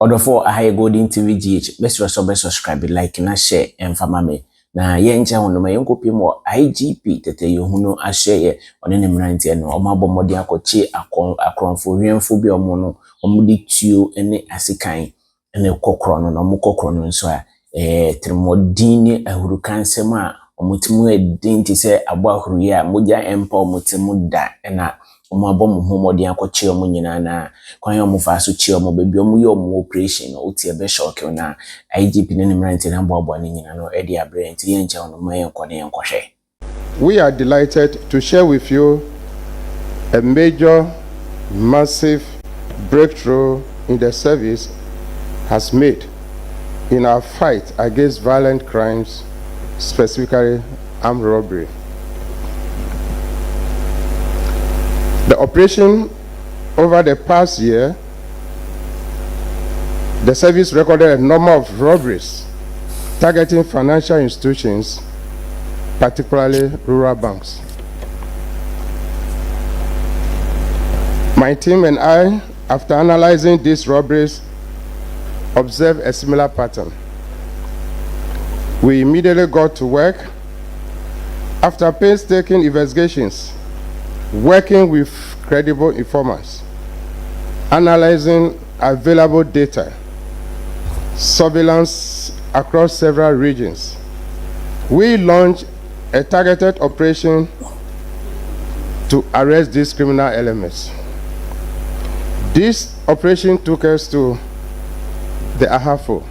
Odofo ahaye Golden TV GH best subscribe, like na share emfama me na ye nche hono ma yenkopi mo IGP tete yehuno ahye one ne mrantie no omabo modi akochi akronfo hwenfo bi omo no omudi tuo ene asikan ene kokro no omo kokro no nso a tremodini ahurukansem a omutimu edinti se abo ahuruye a moja empa omutimu da ena omabo muhomodi akochi omo nyina na kwan omo faso chi omo bebi omo ye omo operation o tie be shock na IGP ne mrantie na bobo ne nyina no edi abre nti ye nche ono ma yenkone yenkohwe. We are delighted to share with you a major, massive breakthrough in the service has made in our fight against violent crimes, specifically armed robbery. The operation over the past year, the service recorded a number of robberies targeting financial institutions, particularly rural banks. My team and I, after analyzing these robberies, observed a similar pattern. We immediately got to work. After painstaking investigations, working with credible informants, analyzing available data, surveillance across several regions, we launched a targeted operation to arrest these criminal elements. This operation took us to the Ahafo,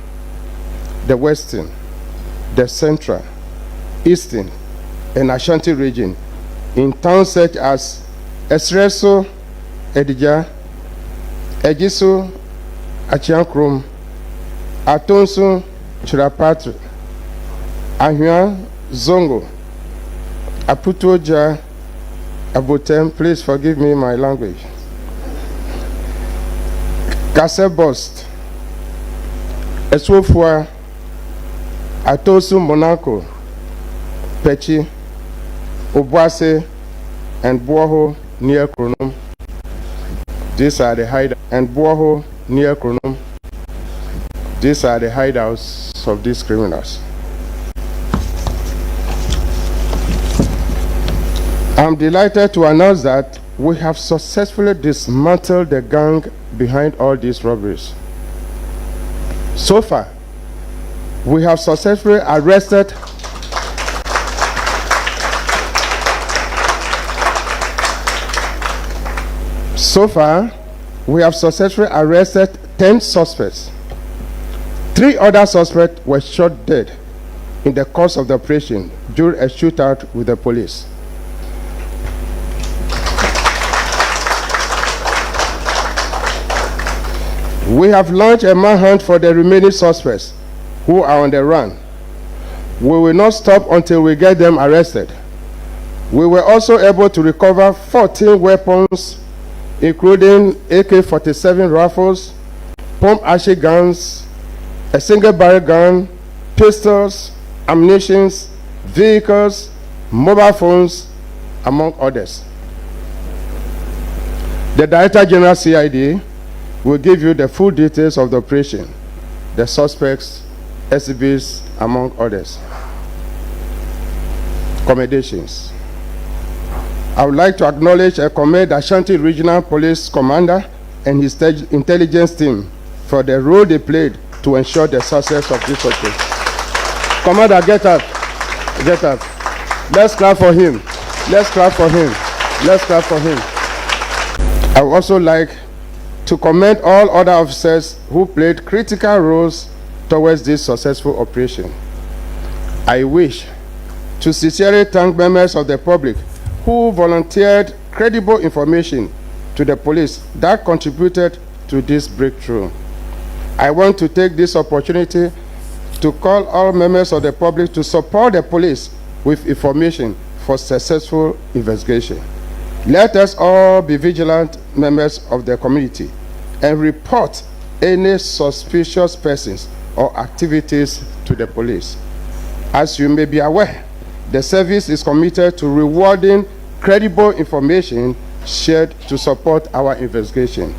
the Western, the Central, Eastern, and Ashanti region in towns such as Esreso, Edija, Ejiso, Achiankrum, Atonsu, Chirapatu, Ahua, Zongo, Aputoja, Abotem, please forgive me my language, Kasebost, Eswofua, Atosu Monaco, Pechi, Obuase, and Buaho near Kronum. These are the hideouts, and Buaho near Kronum. These are the hideouts of these criminals. I'm delighted to announce that we have successfully dismantled the gang behind all these robberies. So far, we have successfully arrested arrested 10 suspects. 3 other suspects were shot dead in the course of the operation during a shootout with the police. We have launched a manhunt for the remaining suspects who are on the run. We will not stop until we get them arrested. We were also able to recover 14 weapons, including AK-47 rifles, pump-action guns, a single-barrel gun, pistols, ammunition, vehicles, mobile phones, among others. The Director General CID will give you the full details of the operation, the suspects, exhibits, among others. Commendations. I would like to acknowledge and commend Ashanti Regional Police Commander and his intelligence team for the role they played to ensure the success of this operation. Commander, get up. Get up. Let's clap for him. Let's clap for him. Let's clap for him. I would also like to commend all other officers who played critical roles towards this successful operation. I wish to sincerely thank members of the public who volunteered credible information to the police that contributed to this breakthrough. I want to take this opportunity to call all members of the public to support the police with information for successful investigation. Let us all be vigilant members of the community and report any suspicious persons or activities to the police. As you may be aware, the service is committed to rewarding credible information shared to support our investigation.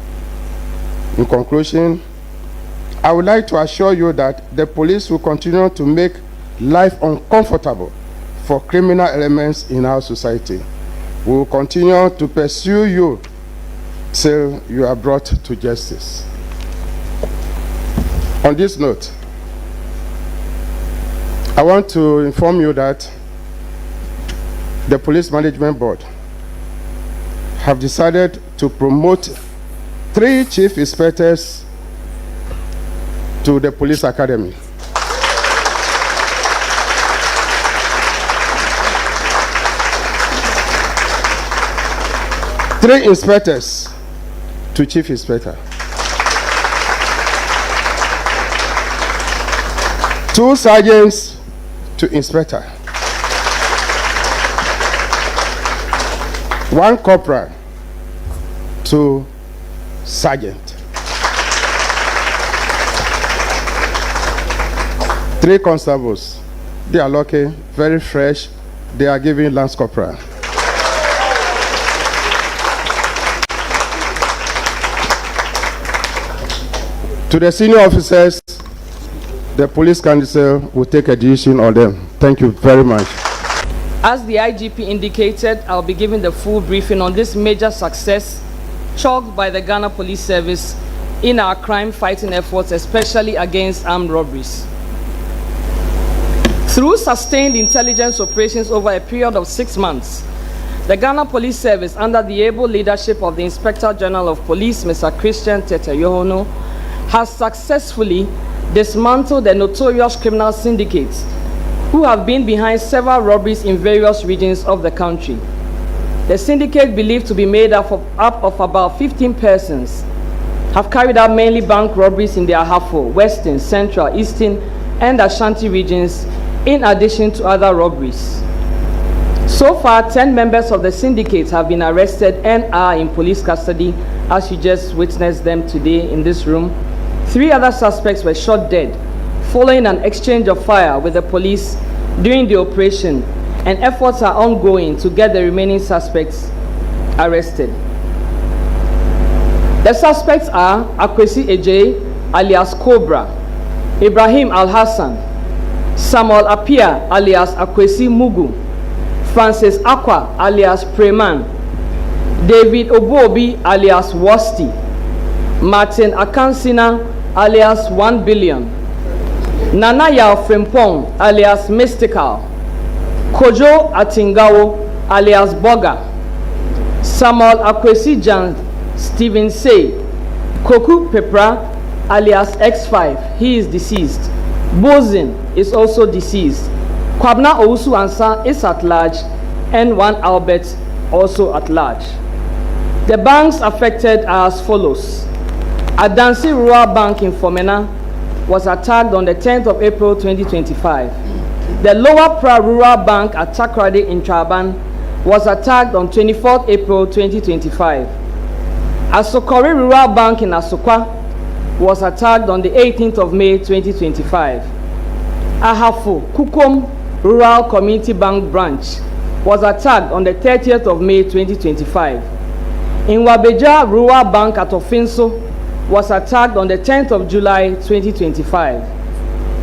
In conclusion, I would like to assure you that the police will continue to make life uncomfortable for criminal elements in our society. We will continue to pursue you till you are brought to justice. On this note, I want to inform you that the Police Management Board have decided to promote 3 chief inspectors to the police academy. Three inspectors to chief inspector. 2 sergeants to inspector. 1 corporal to sergeant. 3 constables. They are lucky, very fresh. They are giving lance corporal. To the senior officers, the police council will take a decision on them. Thank you very much. As the IGP indicated, I'll be giving the full briefing on this major success chalked by the Ghana Police Service in our crime-fighting efforts, especially against armed robberies. Through sustained intelligence operations over a period of 6 months, the Ghana Police Service, under the able leadership of the Inspector General of Police, Mr. Christian Tete Yohono, has successfully dismantled the notorious criminal syndicates who have been behind several robberies in various regions of the country. The syndicate, believed to be made up of about 15 persons, have carried out mainly bank robberies in the Ahafo, Western, Central, Eastern, and Ashanti regions, in addition to other robberies. So far, 10 members of the syndicate have been arrested and are in police custody, as you just witnessed them today in this room. 3 other suspects were shot dead following an exchange of fire with the police during the operation, and efforts are ongoing to get the remaining suspects arrested. The suspects are Akwesi Eje, alias Cobra, Ibrahim Al-Hassan, Samuel Apia, alias Akwesi Mugu, Francis Akwa, alias Preman, David Obuobi, alias Wasti, Martin Akansina, alias 1 Billion, Nana Yao Frimpong, alias Mystical, Kojo Atingawo, alias Boga, Samuel Akwesi Jan, Stephen Say, Koku Pepra, alias X5, he is deceased. Bozin is also deceased. Kwabna Owusu Ansa is at large, and 1 Albert also at large. The banks affected are as follows. Adansi Rural Bank in Fomena was attacked on the 10th of April 2025. The Lower Pra Rural Bank at Takrade in Traban was attacked on 24th April 2025. Asokore Rural Bank in Asokwa was attacked on the 18th of May 2025. Ahafo Kukom Rural Community Bank branch was attacked on the 30th of May 2025. In Wabeja Rural Bank at Ofinso was attacked on the 10th of July 2025.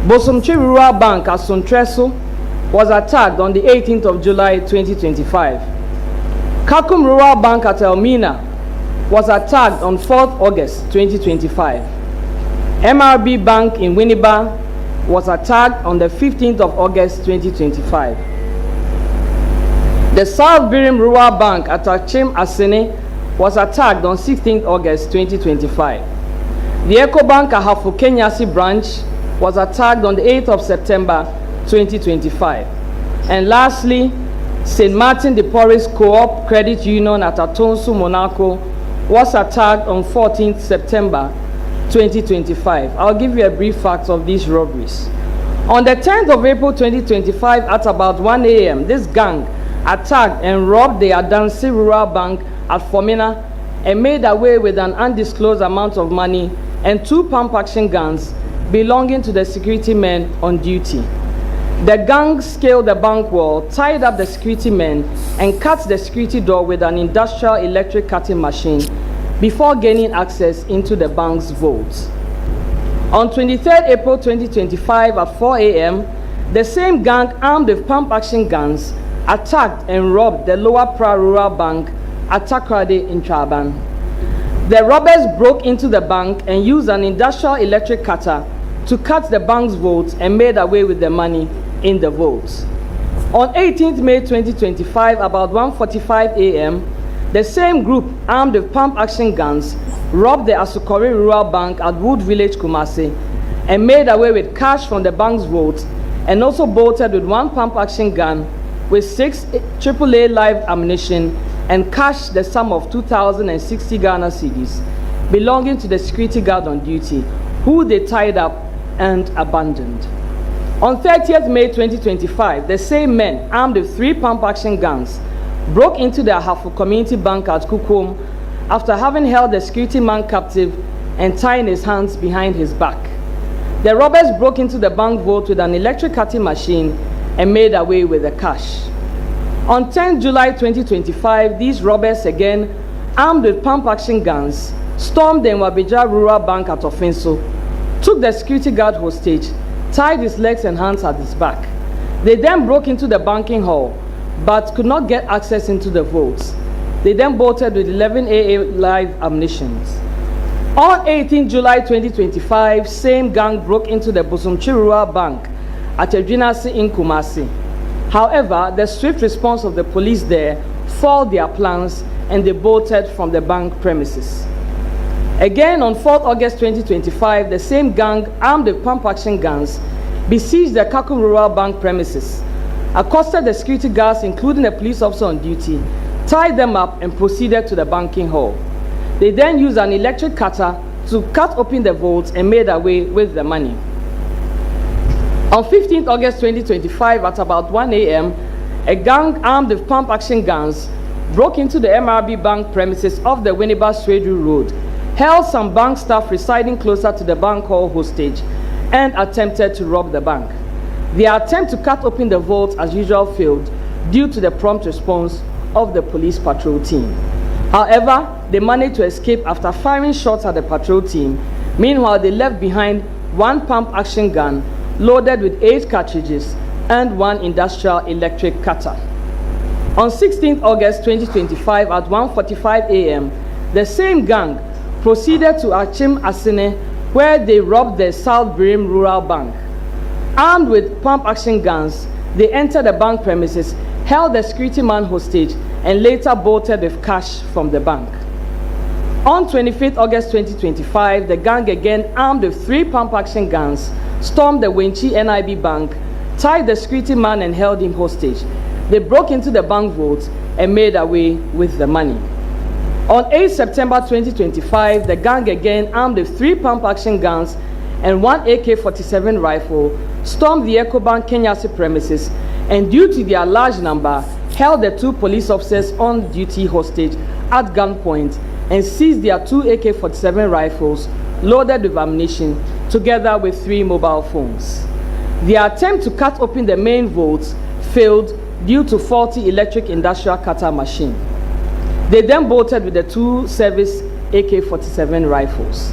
Bosomchi Rural Bank at Sontreso was attacked on the 18th of July 2025. Kakum Rural Bank at Elmina was attacked on 4th August 2025. MRB Bank in Winneba was attacked on the 15th of August 2025. The South Birim Rural Bank at Achim Asene was attacked on 16th August 2025. The EcoBank Ahafo Kenyasi branch was attacked on the 8th of September 2025. And lastly, St. Martin de Porres Co-op Credit Union at Atonsu, Monaco was attacked on 14th September 2025. I'll give you a brief fact of these robberies. On the 10th of April 2025 at about 1 a.m., this gang attacked and robbed the Adansi Rural Bank at Fomena and made away with an undisclosed amount of money and 2 pump action guns belonging to the security men on duty. The gang scaled the bank wall, tied up the security men, and cut the security door with an industrial electric cutting machine before gaining access into the bank's vaults. On 23rd April 2025 at 4 a.m., the same gang armed with pump-action guns attacked and robbed the Lower Pra Rural Bank at Takrade in Traban. The robbers broke into the bank and used an industrial electric cutter to cut the bank's vaults and made away with the money in the vaults. On 18th May 2025, about 1:45 a.m., the same group armed with pump-action guns robbed the Asukori Rural Bank at Wood Village, Kumasi, and made away with cash from the bank's vaults, and also bolted with one pump-action gun with 6 AAA live ammunition and cashed the sum of 2,060 Ghana cedis belonging to the security guard on duty, who they tied up and abandoned. On 30th May 2025, the same men armed with 3 pump-action guns broke into the Ahafo Community Bank at Kukum after having held the security man captive and tying his hands behind his back. The robbers broke into the bank vault with an electric cutting machine and made away with the cash. On 10 July 2025, these robbers, again armed with pump-action guns, stormed the Nwabija Rural Bank at Ofinso, took the security guard hostage, tied his legs and hands at his back. They then broke into the banking hall, but could not get access into the vaults. They then bolted with 11 AA live ammunitions. On 18 July 2025, same gang broke into the Bosomchi Rural Bank at Edwinasi in Kumasi. However, the swift response of the police there foiled their plans and they bolted from the bank premises. Again, on 4th August 2025, the same gang armed with pump-action guns besieged the Kakum Rural Bank premises, accosted the security guards, including a police officer on duty, tied them up and proceeded to the banking hall. They then used an electric cutter to cut open the vaults and made away with the money. On 15th August 2025 at about 1 a.m., a gang armed with pump-action guns broke into the MRB Bank premises off the Winneba Swedu Road, held some bank staff residing closer to the bank hall hostage, and attempted to rob the bank. Their attempt to cut open the vault as usual failed due to the prompt response of the police patrol team. However, they managed to escape after firing shots at the patrol team. Meanwhile, they left behind one pump-action gun loaded with 8 cartridges and one industrial electric cutter. On 16th August 2025 at 1:45 a.m., the same gang proceeded to Achim Asine, where they robbed the South Birim Rural Bank. Armed with pump-action guns, they entered the bank premises, held the security man hostage, and later bolted with cash from the bank. On 25th August 2025, the gang, again armed with 3 pump-action guns, stormed the Wenchi NIB Bank, tied the security man and held him hostage. They broke into the bank vault and made away with the money. On 8 September 2025, the gang, again armed with 3 pump-action guns and 1 AK-47 rifle, stormed the EcoBank Kenyasi premises and, due to their large number, held the 2 police officers on duty hostage at gunpoint and seized their 2 AK-47 rifles loaded with ammunition, together with 3 mobile phones. Their attempt to cut open the main vaults failed due to faulty electric industrial cutter machine. They then bolted with the 2 service AK-47 rifles.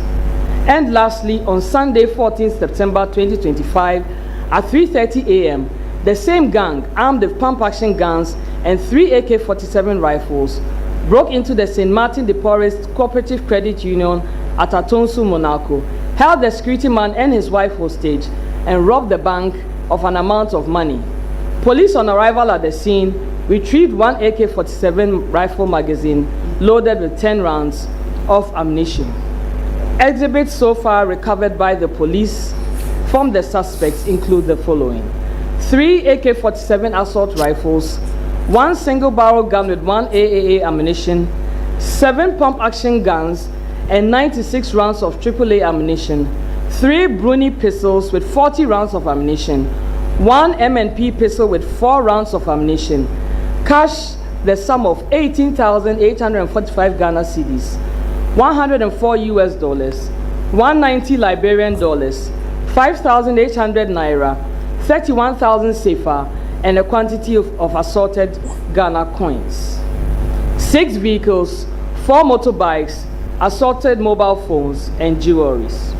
And lastly, on Sunday, 14th September 2025, at 3:30 a.m., the same gang, armed with pump-action guns and 3 AK-47 rifles, broke into the St. Martin de Porres Cooperative Credit Union at Atonsu, Monaco, held the security man and his wife hostage, and robbed the bank of an amount of money. Police, on arrival at the scene, retrieved 1 AK-47 rifle magazine loaded with 10 rounds of ammunition. Exhibits so far recovered by the police from the suspects include the following: 3 AK-47 assault rifles, 1 single barrel gun with 1 AAA ammunition, 7 pump-action guns, and 96 rounds of AAA ammunition, 3 Bruni pistols with 40 rounds of ammunition, 1 M&P pistol with 4 rounds of ammunition, cash the sum of 18,845 Ghana cedis, 104 US dollars, 190 Liberian dollars, 5,800 naira, 31,000 sefa, and a quantity of assorted Ghana coins. 6 vehicles, 4 motorbikes, assorted mobile phones, and jewelries.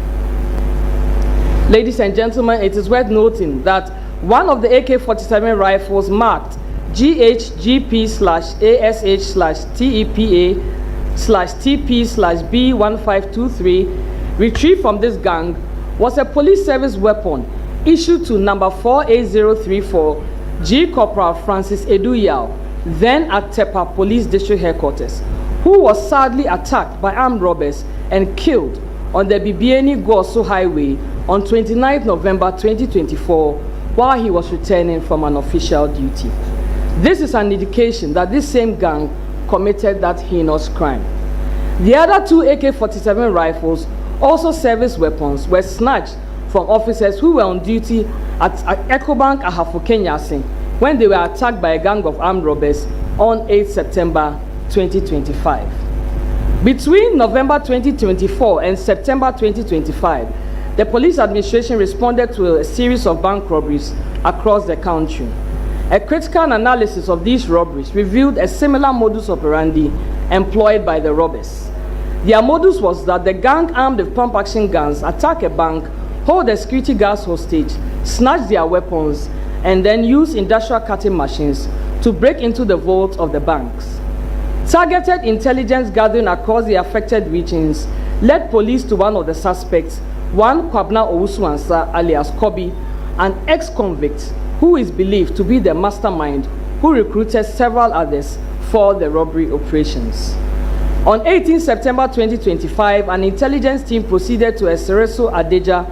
Ladies and gentlemen, it is worth noting that one of the AK-47 rifles marked GHGP/ASH/TEPA/TP/B1523 retrieved from this gang was a police service weapon issued to number 48034 G Corporal Francis Eduyao, then at Tepa Police District Headquarters, who was sadly attacked by armed robbers and killed on the Bibiani-Goso Highway on 29 November 2024 while he was returning from an official duty. This is an indication that this same gang committed that heinous crime. The other two AK-47 rifles, also service weapons, were snatched from officers who were on duty at Ecobank Ahafo Kenyasi when they were attacked by a gang of armed robbers on 8 September 2025. Between November 2024 and September 2025, the police administration responded to a series of bank robberies across the country. A critical analysis of these robberies revealed a similar modus operandi employed by the robbers. Their modus was that the gang armed with pump-action guns attack a bank, hold the security guards hostage, snatch their weapons, and then use industrial cutting machines to break into the vaults of the banks. Targeted intelligence gathering across the affected regions led police to one of the suspects, one Kwabna Owusu-Ansah alias Kobi, an ex-convict who is believed to be the mastermind who recruited several others for the robbery operations. On 18 September 2025, an intelligence team proceeded to Esereso Adeja,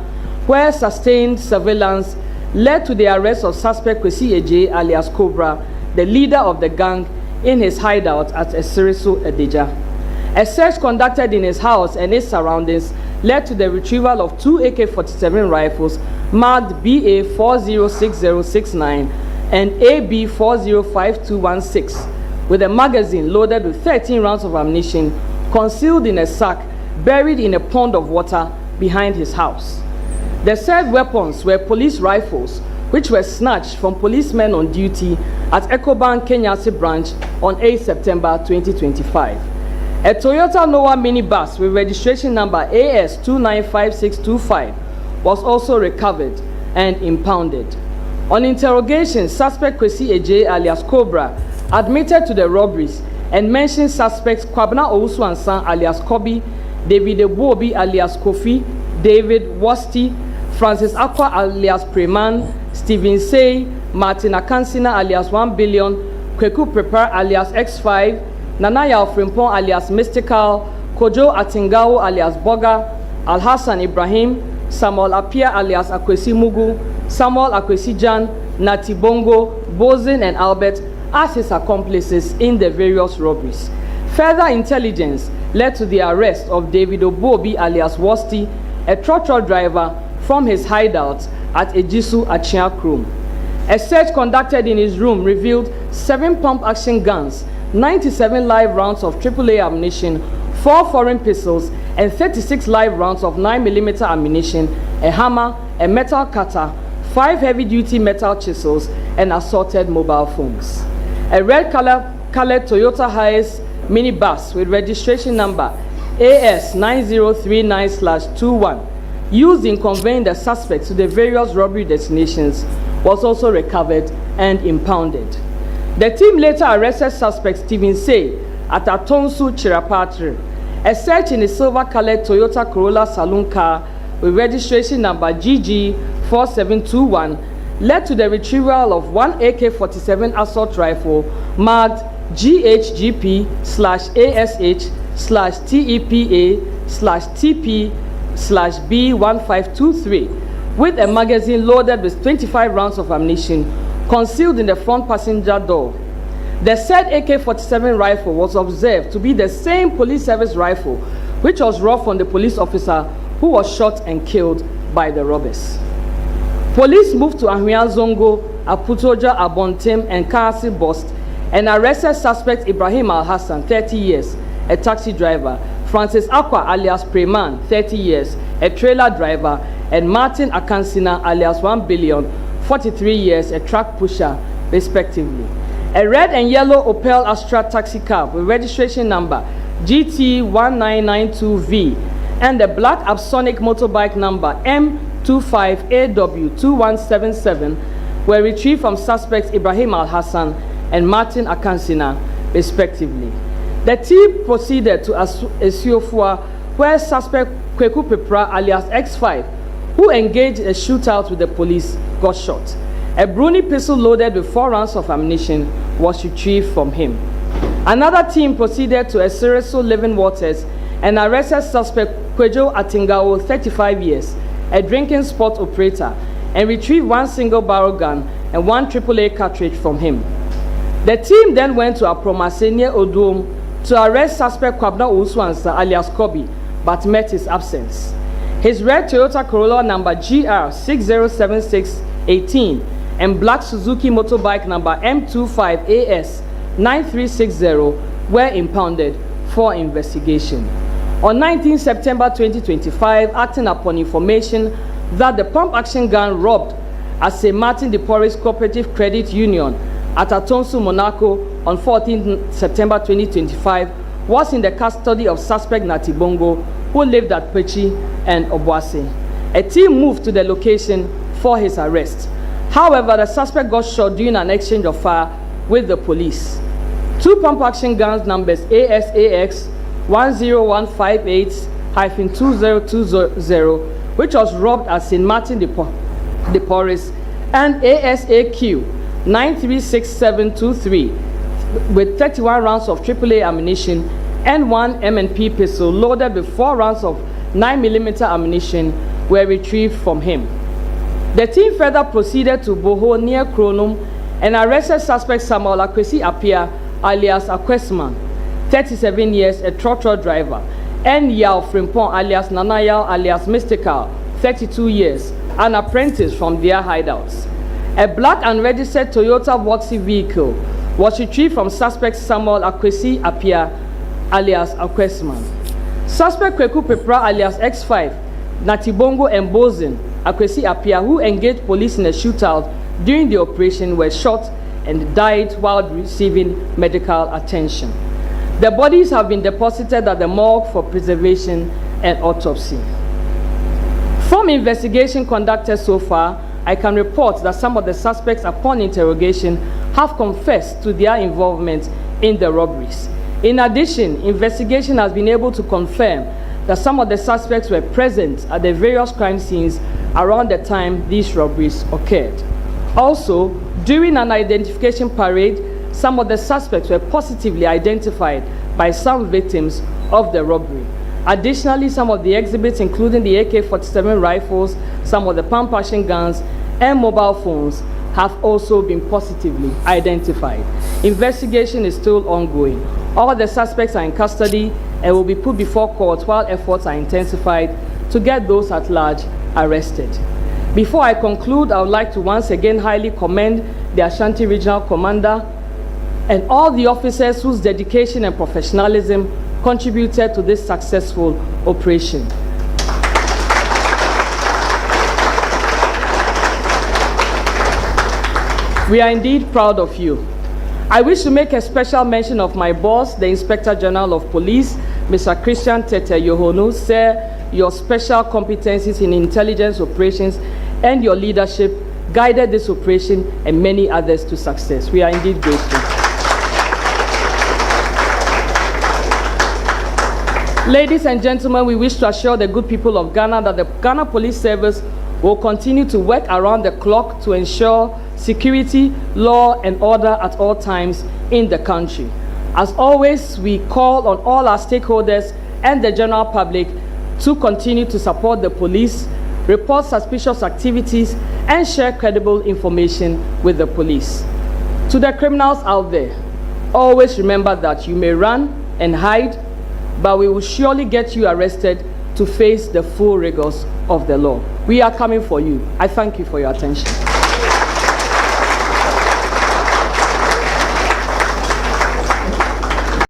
where sustained surveillance led to the arrest of suspect Kwesi Eje alias Cobra, the leader of the gang, in his hideout at Esereso Adeja. A search conducted in his house and its surroundings led to the retrieval of two AK-47 rifles marked BA406069 and AB405216, with a magazine loaded with 13 rounds of ammunition concealed in a sack buried in a pond of water behind his house. The said weapons were police rifles, which were snatched from policemen on duty at Ecobank Kenyasi branch on 8 September 2025. A Toyota Noah minibus with registration number AS295625 was also recovered and impounded. On interrogation, suspect Kwesi Eje alias Cobra admitted to the robberies and mentioned suspects Kwabna Owusu-Ansah alias Kobi, David Ebuobi alias Kofi, David Wasti, Francis Akwa alias Preman, Stephen Say, Martin Akansina alias 1 Billion, Kweku Prepar alias X5, Nanaya Frimpon alias Mystical, Kojo Atingao alias Boga, Alhassan Ibrahim, Samuel Apia alias Akwesi Mugu, Samuel Akwesi Jan, Nati Bongo, Bozin and Albert as his accomplices in the various robberies. Further intelligence led to the arrest of David Obuobi alias Wasti, a trotro driver, from his hideout at Ejisu Achia Krom. A search conducted in his room revealed 7 pump-action guns, 97 live rounds of AAA ammunition, 4 foreign pistols, and 36 live rounds of 9mm ammunition, a hammer, a metal cutter, 5 heavy-duty metal chisels, and assorted mobile phones. A red-colored Toyota Hiace minibus with registration number AS9039/21, used in conveying the suspects to the various robbery destinations, was also recovered and impounded. The team later arrested suspect Stephen Say at Atonsu Chirapatre. A search in a silver-colored Toyota Corolla saloon car with registration number GG4721 led to the retrieval of 1 AK-47 assault rifle marked GHGP/ASH/TEPA/TP/B1523 with a magazine loaded with 25 rounds of ammunition concealed in the front passenger door. The said AK-47 rifle was observed to be the same police service rifle which was robbed from the police officer who was shot and killed by the robbers. Police moved to Ahwea Zongo, Aputoja, Abontem, and Kasi Bost and arrested suspect Ibrahim Al-Hassan, 30 years, a taxi driver, Francis Akwa alias Preman, 30 years, a trailer driver, and Martin Akansina alias 1 Billion, 43 years, a truck pusher, respectively. A red and yellow Opel Astra taxi cab with registration number GT1992V and a black Absonic motorbike number 25AW2177 were retrieved from suspects Ibrahim Al-Hassan and Martin Akansina, respectively. The team proceeded to Esiofua, where suspect Kweku Pepra alias X5, who engaged a shootout with the police, got shot. A Bruni pistol loaded with 4 rounds of ammunition was retrieved from him. Another team proceeded to Esereso Living Waters and arrested suspect Kwejo Atingao, 35 years, a drinking spot operator, and retrieved 1 single barrel gun and 1 AAA cartridge from him. The team then went to Apromase near Odom to arrest suspect Kwabna Uswansa alias Kobi, but met his absence. His red Toyota Corolla number GR607618 and black Suzuki motorbike number M25AS9360 were impounded for investigation. On 19 September 2025, acting upon information that the pump action gun robbed at St. Martin de Porres Cooperative Credit Union at Atonsu, Monaco on 14 September 2025 was in the custody of suspect Natibongo, who lived at Pechi and Obuasi. A team moved to the location for his arrest. However, the suspect got shot during an exchange of fire with the police. 2 pump action guns numbers ASAX 10158-2020, which was robbed at St. Martin de Porres, and ASAQ 936723 with 31 rounds of AAA ammunition and 1 M&P pistol loaded with 4 rounds of 9mm ammunition were retrieved from him. The team further proceeded to Boho near Kronum and arrested suspect Samuel Akwesi Apia alias Akwesman, 37 years, a trotro driver, and Yao Frimpong alias Nanayao alias Mystical, 32 years, an apprentice from their hideouts. A black unregistered Toyota Voxy vehicle was retrieved from suspect Samuel Akwesi Apia alias Akwesman. Suspect Kweku Pepra alias X5, Natibongo and Bozin Akwesi Apia, who engaged police in a shootout during the operation, were shot and died while receiving medical attention. The bodies have been deposited at the morgue for preservation and autopsy. From investigation conducted so far, I can report that some of the suspects, upon interrogation, have confessed to their involvement in the robberies. In addition, investigation has been able to confirm that some of the suspects were present at the various crime scenes around the time these robberies occurred. Also, during an identification parade, some of the suspects were positively identified by some victims of the robbery. Additionally, some of the exhibits, including the AK-47 rifles, some of the pump action guns, and mobile phones, have also been positively identified. Investigation is still ongoing. All the suspects are in custody and will be put before court while efforts are intensified to get those at large arrested. Before I conclude, I would like to once again highly commend the Ashanti Regional Commander and all the officers whose dedication and professionalism contributed to this successful operation. We are indeed proud of you. I wish to make a special mention of my boss, the Inspector General of Police, Mr. Christian Tete Yohonu. Sir, your special competencies in intelligence operations and your leadership guided this operation and many others to success. We are indeed grateful. Ladies and gentlemen, we wish to assure the good people of Ghana that the Ghana Police Service will continue to work around the clock to ensure security, law, and order at all times in the country. As always, we call on all our stakeholders and the general public to continue to support the police, report suspicious activities, and share credible information with the police. To the criminals out there, always remember that you may run and hide, but we will surely get you arrested to face the full rigors of the law. We are coming for you. I thank you for your attention.